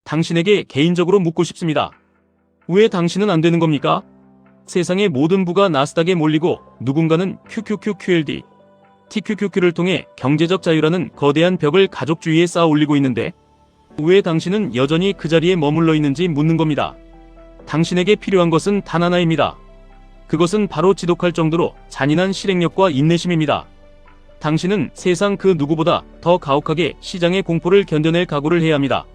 당신에게 개인적으로 묻고 싶습니다. 왜 당신은 안 되는 겁니까? 세상의 모든 부가 나스닥에 몰리고 누군가는 QQQQLD, TQQQ를 통해 경제적 자유라는 거대한 벽을 가족 주위에 쌓아 올리고 있는데 왜 당신은 여전히 그 자리에 머물러 있는지 묻는 겁니다. 당신에게 필요한 것은 단 하나입니다. 그것은 바로 지독할 정도로 잔인한 실행력과 인내심입니다. 당신은 세상 그 누구보다 더 가혹하게 시장의 공포를 견뎌낼 각오를 해야 합니다.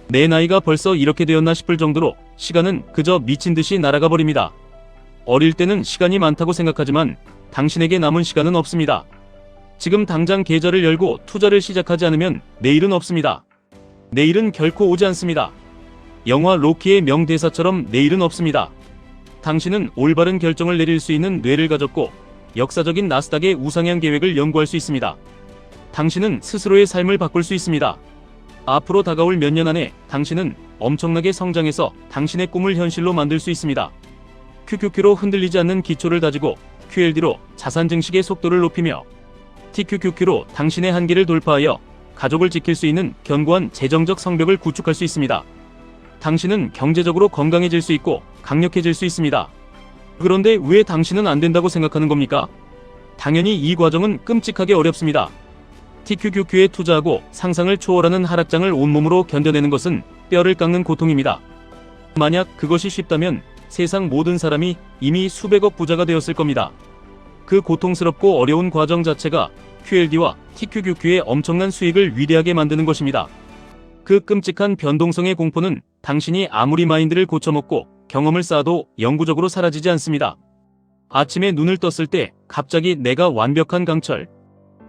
내 나이가 벌써 이렇게 되었나 싶을 정도로 시간은 그저 미친 듯이 날아가 버립니다. 어릴 때는 시간이 많다고 생각하지만 당신에게 남은 시간은 없습니다. 지금 당장 계좌를 열고 투자를 시작하지 않으면 내일은 없습니다. 내일은 결코 오지 않습니다. 영화 로키의 명대사처럼 내일은 없습니다. 당신은 올바른 결정을 내릴 수 있는 뇌를 가졌고 역사적인 나스닥의 우상향 계획을 연구할 수 있습니다. 당신은 스스로의 삶을 바꿀 수 있습니다. 앞으로 다가올 몇 년 안에 당신은 엄청나게 성장해서 당신의 꿈을 현실로 만들 수 있습니다. QQQ로 흔들리지 않는 기초를 다지고 QLD로 자산 증식의 속도를 높이며 TQQQ로 당신의 한계를 돌파하여 가족을 지킬 수 있는 견고한 재정적 성벽을 구축할 수 있습니다. 당신은 경제적으로 건강해질 수 있고 강력해질 수 있습니다. 그런데 왜 당신은 안 된다고 생각하는 겁니까? 당연히 이 과정은 끔찍하게 어렵습니다. TQQQ에 투자하고 상상을 초월하는 하락장을 온몸으로 견뎌내는 것은 뼈를 깎는 고통입니다. 만약 그것이 쉽다면 세상 모든 사람이 이미 수백억 부자가 되었을 겁니다. 그 고통스럽고 어려운 과정 자체가 QLD와 TQQQ의 엄청난 수익을 위대하게 만드는 것입니다. 그 끔찍한 변동성의 공포는 당신이 아무리 마인드를 고쳐먹고 경험을 쌓아도 영구적으로 사라지지 않습니다. 아침에 눈을 떴을 때 갑자기 내가 완벽한 강철,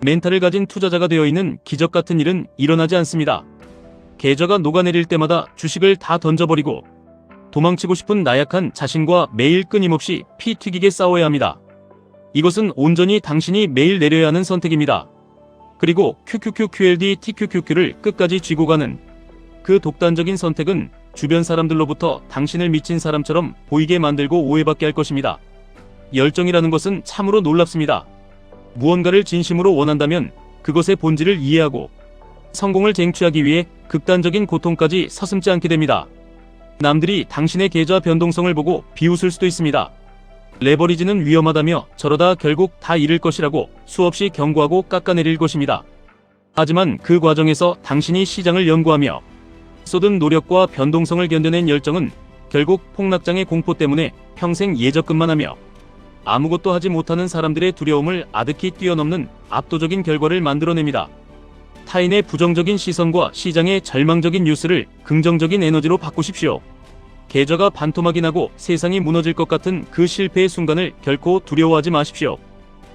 멘탈을 가진 투자자가 되어 있는 기적 같은 일은 일어나지 않습니다. 계좌가 녹아내릴 때마다 주식을 다 던져버리고 도망치고 싶은 나약한 자신과 매일 끊임없이 피 튀기게 싸워야 합니다. 이것은 온전히 당신이 매일 내려야 하는 선택입니다. 그리고 QQQQLD TQQQ를 끝까지 쥐고 가는 그 독단적인 선택은 주변 사람들로부터 당신을 미친 사람처럼 보이게 만들고 오해받게 할 것입니다. 열정이라는 것은 참으로 놀랍습니다. 무언가를 진심으로 원한다면 그것의 본질을 이해하고 성공을 쟁취하기 위해 극단적인 고통까지 서슴지 않게 됩니다. 남들이 당신의 계좌 변동성을 보고 비웃을 수도 있습니다. 레버리지는 위험하다며 저러다 결국 다 잃을 것이라고 수없이 경고하고 깎아내릴 것입니다. 하지만 그 과정에서 당신이 시장을 연구하며 쏟은 노력과 변동성을 견뎌낸 열정은 결국 폭락장의 공포 때문에 평생 예적금만 하며 아무것도 하지 못하는 사람들의 두려움을 아득히 뛰어넘는 압도적인 결과를 만들어냅니다. 타인의 부정적인 시선과 시장의 절망적인 뉴스를 긍정적인 에너지로 바꾸십시오. 계좌가 반토막이 나고 세상이 무너질 것 같은 그 실패의 순간을 결코 두려워하지 마십시오.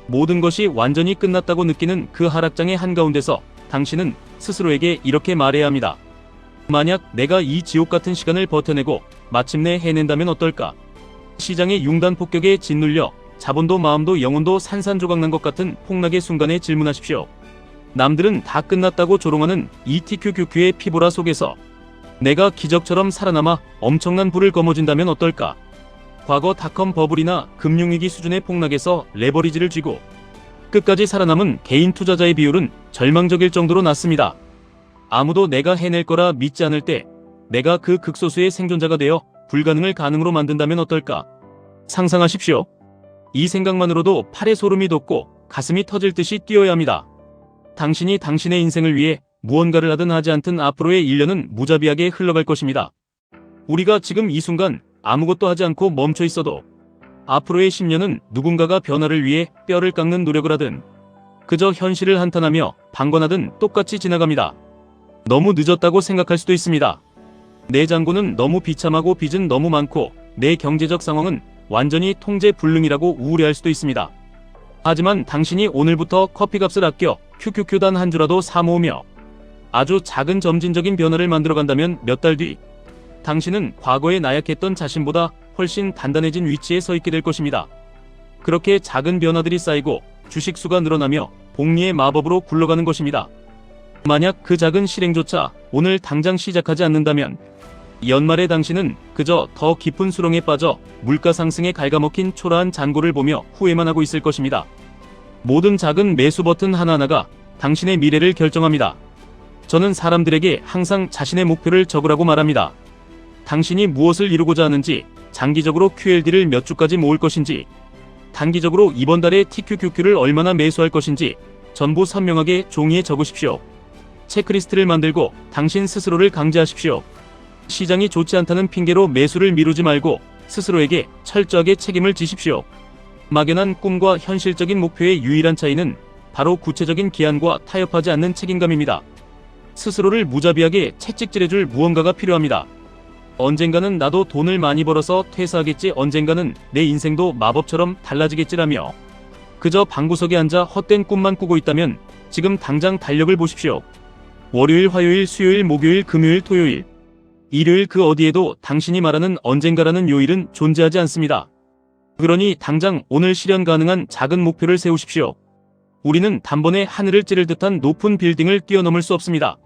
모든 것이 완전히 끝났다고 느끼는 그 하락장의 한가운데서 당신은 스스로에게 이렇게 말해야 합니다. 만약 내가 이 지옥 같은 시간을 버텨내고 마침내 해낸다면 어떨까? 시장의 융단 폭격에 짓눌려 자본도 마음도 영혼도 산산조각 난 것 같은 폭락의 순간에 질문하십시오. 남들은 다 끝났다고 조롱하는 이 TQQQ의 피보라 속에서 내가 기적처럼 살아남아 엄청난 부를 거머쥔다면 어떨까? 과거 닷컴 버블이나 금융위기 수준의 폭락에서 레버리지를 쥐고 끝까지 살아남은 개인 투자자의 비율은 절망적일 정도로 낮습니다. 아무도 내가 해낼 거라 믿지 않을 때 내가 그 극소수의 생존자가 되어 불가능을 가능으로 만든다면 어떨까? 상상하십시오. 이 생각만으로도 팔에 소름이 돋고 가슴이 터질 듯이 뛰어야 합니다. 당신이 당신의 인생을 위해 무언가를 하든 하지 않든 앞으로의 1년은 무자비하게 흘러갈 것입니다. 우리가 지금 이 순간 아무것도 하지 않고 멈춰 있어도 앞으로의 10년은 누군가가 변화를 위해 뼈를 깎는 노력을 하든 그저 현실을 한탄하며 방관하든 똑같이 지나갑니다. 너무 늦었다고 생각할 수도 있습니다. 내 잔고는 너무 비참하고 빚은 너무 많고 내 경제적 상황은 완전히 통제 불능이라고 우울해할 수도 있습니다. 하지만 당신이 오늘부터 커피값을 아껴 QQQ 단 한 주라도 사 모으며 아주 작은 점진적인 변화를 만들어간다면 몇 달 뒤 당신은 과거에 나약했던 자신보다 훨씬 단단해진 위치에 서 있게 될 것입니다. 그렇게 작은 변화들이 쌓이고 주식수가 늘어나며 복리의 마법으로 굴러가는 것입니다. 만약 그 작은 실행조차 오늘 당장 시작하지 않는다면 연말에 당신은 그저 더 깊은 수렁에 빠져 물가 상승에 갉아먹힌 초라한 잔고를 보며 후회만 하고 있을 것입니다. 모든 작은 매수 버튼 하나하나가 당신의 미래를 결정합니다. 저는 사람들에게 항상 자신의 목표를 적으라고 말합니다. 당신이 무엇을 이루고자 하는지, 장기적으로 QLD를 몇 주까지 모을 것인지, 단기적으로 이번 달에 TQQQ를 얼마나 매수할 것인지 전부 선명하게 종이에 적으십시오. 체크리스트를 만들고 당신 스스로를 강제하십시오. 시장이 좋지 않다는 핑계로 매수를 미루지 말고 스스로에게 철저하게 책임을 지십시오. 막연한 꿈과 현실적인 목표의 유일한 차이는 바로 구체적인 기한과 타협하지 않는 책임감입니다. 스스로를 무자비하게 채찍질해줄 무언가가 필요합니다. 언젠가는 나도 돈을 많이 벌어서 퇴사하겠지, 언젠가는 내 인생도 마법처럼 달라지겠지라며 그저 방구석에 앉아 헛된 꿈만 꾸고 있다면 지금 당장 달력을 보십시오. 월요일, 화요일, 수요일, 목요일, 금요일, 토요일, 일요일, 그 어디에도 당신이 말하는 언젠가라는 요일은 존재하지 않습니다. 그러니 당장 오늘 실현 가능한 작은 목표를 세우십시오. 우리는 단번에 하늘을 찌를 듯한 높은 빌딩을 뛰어넘을 수 없습니다.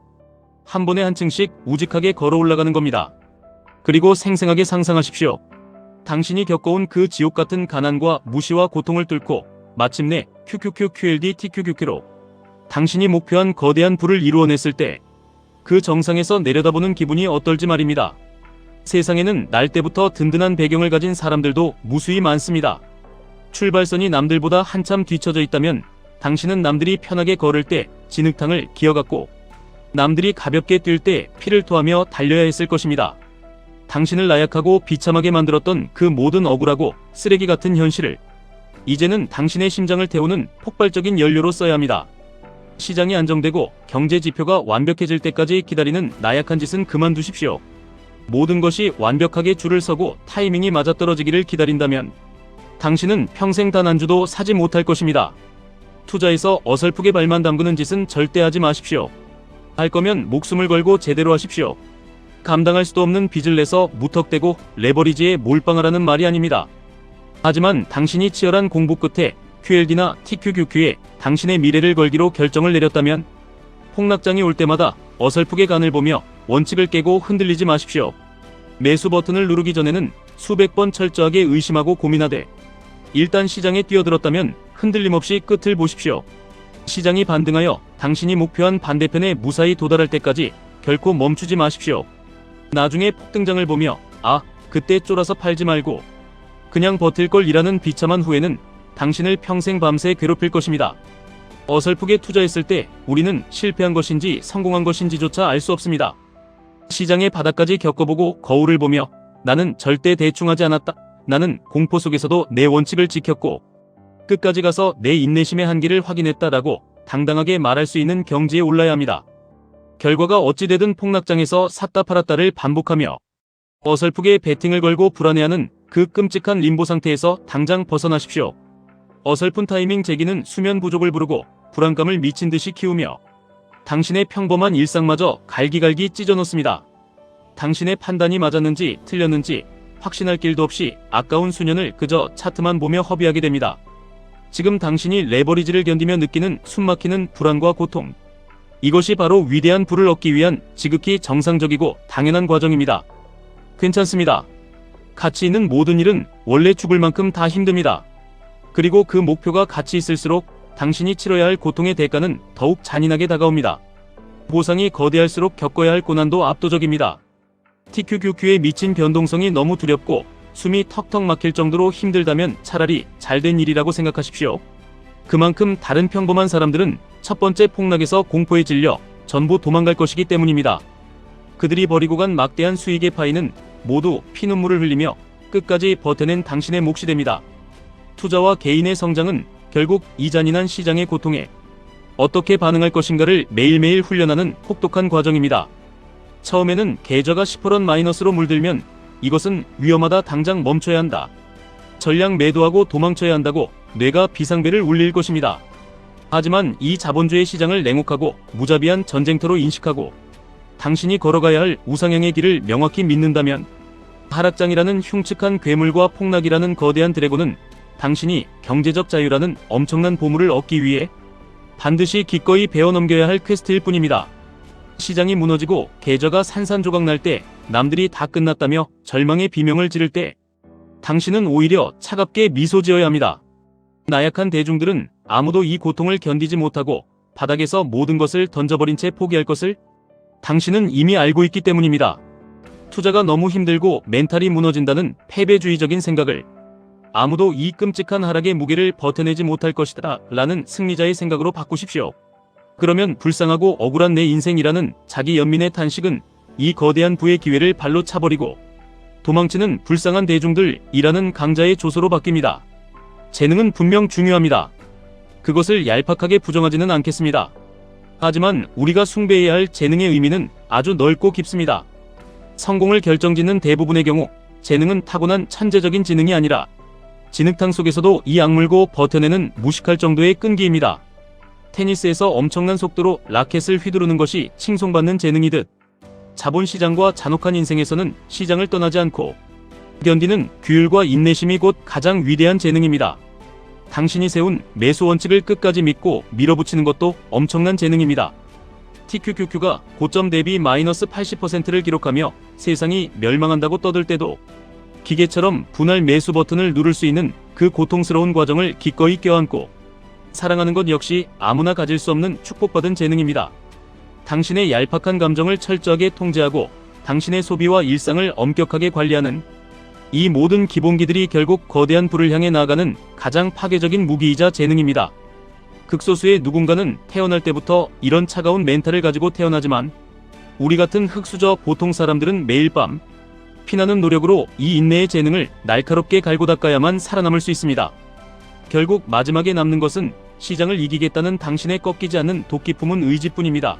한 번에 한 층씩 우직하게 걸어 올라가는 겁니다. 그리고 생생하게 상상하십시오. 당신이 겪어온 그 지옥 같은 가난과 무시와 고통을 뚫고 마침내 QQQQLD TQQQ로 당신이 목표한 거대한 부를 이루어냈을 때 그 정상에서 내려다보는 기분이 어떨지 말입니다. 세상에는 날 때부터 든든한 배경을 가진 사람들도 무수히 많습니다. 출발선이 남들보다 한참 뒤처져 있다면 당신은 남들이 편하게 걸을 때 진흙탕을 기어갔고 남들이 가볍게 뛸 때 피를 토하며 달려야 했을 것입니다. 당신을 나약하고 비참하게 만들었던 그 모든 억울하고 쓰레기 같은 현실을 이제는 당신의 심장을 태우는 폭발적인 연료로 써야 합니다. 시장이 안정되고 경제 지표가 완벽해질 때까지 기다리는 나약한 짓은 그만두십시오. 모든 것이 완벽하게 줄을 서고 타이밍이 맞아떨어지기를 기다린다면 당신은 평생 단 한 주도 사지 못할 것입니다. 투자에서 어설프게 발만 담그는 짓은 절대 하지 마십시오. 할 거면 목숨을 걸고 제대로 하십시오. 감당할 수도 없는 빚을 내서 무턱대고 레버리지에 몰빵하라는 말이 아닙니다. 하지만 당신이 치열한 공부 끝에 QLD나 TQQQ에 당신의 미래를 걸기로 결정을 내렸다면 폭락장이 올 때마다 어설프게 간을 보며 원칙을 깨고 흔들리지 마십시오. 매수 버튼을 누르기 전에는 수백 번 철저하게 의심하고 고민하되 일단 시장에 뛰어들었다면 흔들림 없이 끝을 보십시오. 시장이 반등하여 당신이 목표한 반대편에 무사히 도달할 때까지 결코 멈추지 마십시오. 나중에 폭등장을 보며 그때 쫄아서 팔지 말고 그냥 버틸 걸 이라는 비참한 후회는 당신을 평생 밤새 괴롭힐 것입니다. 어설프게 투자했을 때 우리는 실패한 것인지 성공한 것인지조차 알 수 없습니다. 시장의 바닥까지 겪어보고 거울을 보며 나는 절대 대충하지 않았다. 나는 공포 속에서도 내 원칙을 지켰고 끝까지 가서 내 인내심의 한계를 확인했다라고 당당하게 말할 수 있는 경지에 올라야 합니다. 결과가 어찌되든 폭락장에서 샀다 팔았다를 반복하며 어설프게 베팅을 걸고 불안해하는 그 끔찍한 림보 상태에서 당장 벗어나십시오. 어설픈 타이밍 제기는 수면 부족을 부르고 불안감을 미친 듯이 키우며 당신의 평범한 일상마저 갈기갈기 찢어놓습니다. 당신의 판단이 맞았는지 틀렸는지 확신할 길도 없이 아까운 수년을 그저 차트만 보며 허비하게 됩니다. 지금 당신이 레버리지를 견디며 느끼는 숨막히는 불안과 고통, 이것이 바로 위대한 부를 얻기 위한 지극히 정상적이고 당연한 과정입니다. 괜찮습니다. 가치 있는 모든 일은 원래 죽을 만큼 다 힘듭니다. 그리고 그 목표가 가치 있을수록 당신이 치러야 할 고통의 대가는 더욱 잔인하게 다가옵니다. 보상이 거대할수록 겪어야 할 고난도 압도적입니다. TQQQ의 미친 변동성이 너무 두렵고 숨이 턱턱 막힐 정도로 힘들다면 차라리 잘된 일이라고 생각하십시오. 그만큼 다른 평범한 사람들은 첫 번째 폭락에서 공포에 질려 전부 도망갈 것이기 때문입니다. 그들이 버리고 간 막대한 수익의 파이는 모두 피눈물을 흘리며 끝까지 버텨낸 당신의 몫이 됩니다. 투자와 개인의 성장은 결국 이 잔인한 시장의 고통에 어떻게 반응할 것인가를 매일매일 훈련하는 혹독한 과정입니다. 처음에는 계좌가 10% 마이너스로 물들면 이것은 위험하다, 당장 멈춰야 한다, 전량 매도하고 도망쳐야 한다고 뇌가 비상벨을 울릴 것입니다. 하지만 이 자본주의 시장을 냉혹하고 무자비한 전쟁터로 인식하고 당신이 걸어가야 할 우상향의 길을 명확히 믿는다면 하락장이라는 흉측한 괴물과 폭락이라는 거대한 드래곤은 당신이 경제적 자유라는 엄청난 보물을 얻기 위해 반드시 기꺼이 베어넘겨야 할 퀘스트일 뿐입니다. 시장이 무너지고 계좌가 산산조각 날 때, 남들이 다 끝났다며 절망의 비명을 지를 때 당신은 오히려 차갑게 미소 지어야 합니다. 나약한 대중들은 아무도 이 고통을 견디지 못하고 바닥에서 모든 것을 던져버린 채 포기할 것을 당신은 이미 알고 있기 때문입니다. 투자가 너무 힘들고 멘탈이 무너진다는 패배주의적인 생각을 아무도 이 끔찍한 하락의 무게를 버텨내지 못할 것이다 라는 승리자의 생각으로 바꾸십시오. 그러면 불쌍하고 억울한 내 인생이라는 자기 연민의 탄식은 이 거대한 부의 기회를 발로 차버리고 도망치는 불쌍한 대중들이라는 강자의 조소로 바뀝니다. 재능은 분명 중요합니다. 그것을 얄팍하게 부정하지는 않겠습니다. 하지만 우리가 숭배해야 할 재능의 의미는 아주 넓고 깊습니다. 성공을 결정짓는 대부분의 경우 재능은 타고난 천재적인 지능이 아니라 진흙탕 속에서도 이 악물고 버텨내는 무식할 정도의 끈기입니다. 테니스에서 엄청난 속도로 라켓을 휘두르는 것이 칭송받는 재능이듯 자본시장과 잔혹한 인생에서는 시장을 떠나지 않고 견디는 규율과 인내심이 곧 가장 위대한 재능입니다. 당신이 세운 매수 원칙을 끝까지 믿고 밀어붙이는 것도 엄청난 재능입니다. TQQQ가 고점 대비 마이너스 80%를 기록하며 세상이 멸망한다고 떠들 때도 기계처럼 분할 매수 버튼을 누를 수 있는 그 고통스러운 과정을 기꺼이 껴안고 사랑하는 것 역시 아무나 가질 수 없는 축복받은 재능입니다. 당신의 얄팍한 감정을 철저하게 통제하고 당신의 소비와 일상을 엄격하게 관리하는 이 모든 기본기들이 결국 거대한 불을 향해 나아가는 가장 파괴적인 무기이자 재능입니다. 극소수의 누군가는 태어날 때부터 이런 차가운 멘탈을 가지고 태어나지만 우리 같은 흙수저 보통 사람들은 매일 밤 피나는 노력으로 이 인내의 재능을 날카롭게 갈고 닦아야만 살아남을 수 있습니다. 결국 마지막에 남는 것은 시장을 이기겠다는 당신의 꺾이지 않는 도끼 품은 의지뿐입니다.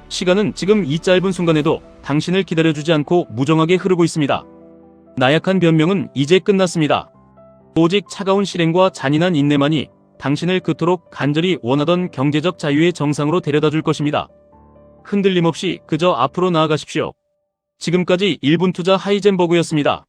시간은 지금 이 짧은 순간에도 당신을 기다려주지 않고 무정하게 흐르고 있습니다. 나약한 변명은 이제 끝났습니다. 오직 차가운 실행과 잔인한 인내만이 당신을 그토록 간절히 원하던 경제적 자유의 정상으로 데려다 줄 것입니다. 흔들림 없이 그저 앞으로 나아가십시오. 지금까지 1분 투자 하이젠버그였습니다.